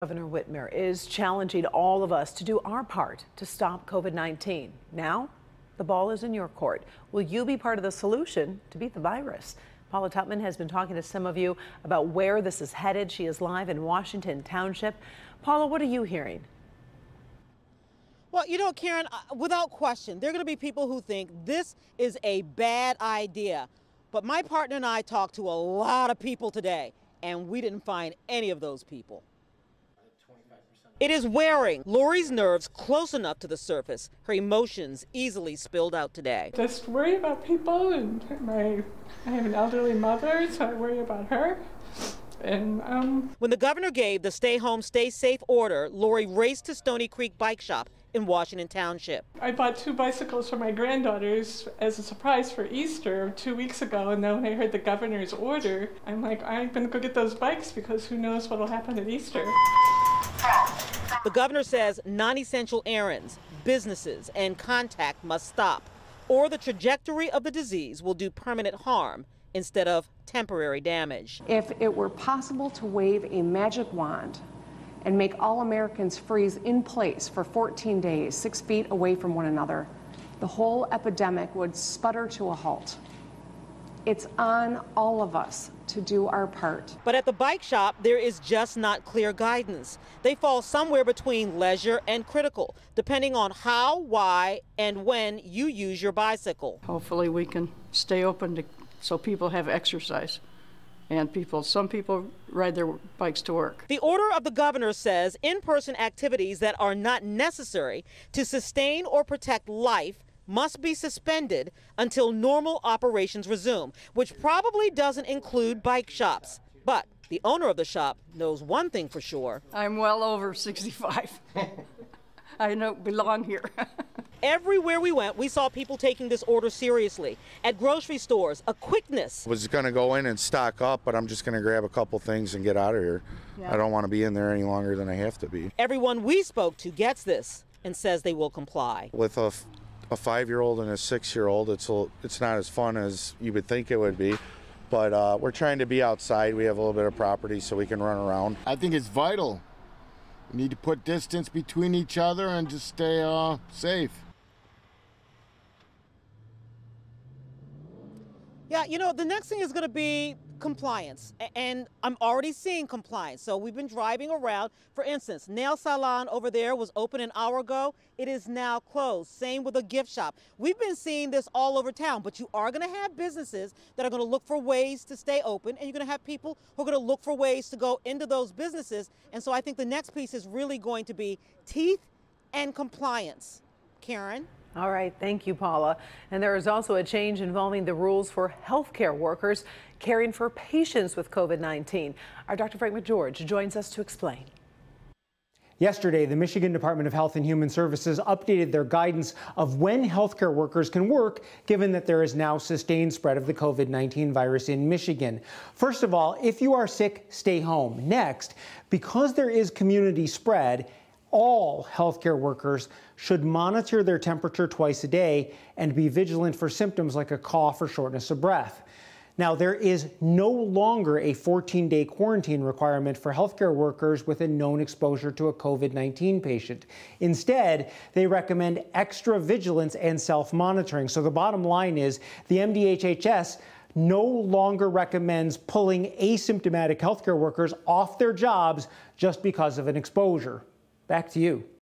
Governor Whitmer is challenging all of us to do our part to stop COVID-19. Now, the ball is in your court. Will you be part of the solution to beat the virus? Paula Tutman has been talking to some of you about where this is headed. She is live in Washington Township. Paula, what are you hearing? Well, you know, Karen, without question, there are going to be people who think this is a bad idea. But my partner and I talked to a lot of people today, and we didn't find any of those people. It is wearing Lori's nerves close enough to the surface. Her emotions easily spilled out today. Just worry about people, and I have an elderly mother, so I worry about her. And when the governor gave the stay home, stay safe order, Lori raced to Stony Creek Bike Shop in Washington Township. I bought 2 bicycles for my granddaughters as a surprise for Easter 2 weeks ago, and then when I heard the governor's order, I'm like, I'm gonna go get those bikes because who knows what'll happen at Easter. The governor says non-essential errands, businesses, and contact must stop, or the trajectory of the disease will do permanent harm instead of temporary damage. If it were possible to wave a magic wand and make all Americans freeze in place for 14 days, 6 feet away from one another, the whole epidemic would sputter to a halt. It's on all of us to do our part. But at the bike shop, there is just not clear guidance. They fall somewhere between leisure and critical, depending on how, why, and when you use your bicycle. Hopefully we can stay open so people have exercise. And some people ride their bikes to work. The order of the governor says in-person activities that are not necessary to sustain or protect life must be suspended until normal operations resume, which probably doesn't include bike shops. But the owner of the shop knows one thing for sure. I'm well over 65. I don't belong here. Everywhere we went, we saw people taking this order seriously. At grocery stores, a quickness. I was going to go in and stock up, but I'm just going to grab a couple things and get out of here. Yeah. I don't want to be in there any longer than I have to be. Everyone we spoke to gets this and says they will comply. With a 5-year-old and a 6-year-old, it's not as fun as you would think it would be. But we're trying to be outside. We have a little bit of property so we can run around. I think it's vital. We need to put distance between each other and just stay safe. Yeah, you know, the next thing is going to be compliance, and I'm already seeing compliance. So we've been driving around. For instance, nail salon over there was open an hour ago. It is now closed. Same with a gift shop. We've been seeing this all over town, but you are going to have businesses that are going to look for ways to stay open, and you're going to have people who are going to look for ways to go into those businesses. And so I think the next piece is really going to be teeth and compliance. Karen? All right, thank you, Paula. And there is also a change involving the rules for healthcare workers caring for patients with COVID-19. Our Dr. Frank McGeorge joins us to explain. Yesterday, the Michigan Department of Health and Human Services updated their guidance of when healthcare workers can work, given that there is now sustained spread of the COVID-19 virus in Michigan. First of all, if you are sick, stay home. Next, because there is community spread, all healthcare workers should monitor their temperature twice a day and be vigilant for symptoms like a cough or shortness of breath. Now, there is no longer a 14-day quarantine requirement for healthcare workers with a known exposure to a COVID-19 patient. Instead, they recommend extra vigilance and self-monitoring. So the bottom line is the MDHHS no longer recommends pulling asymptomatic healthcare workers off their jobs just because of an exposure. Back to you.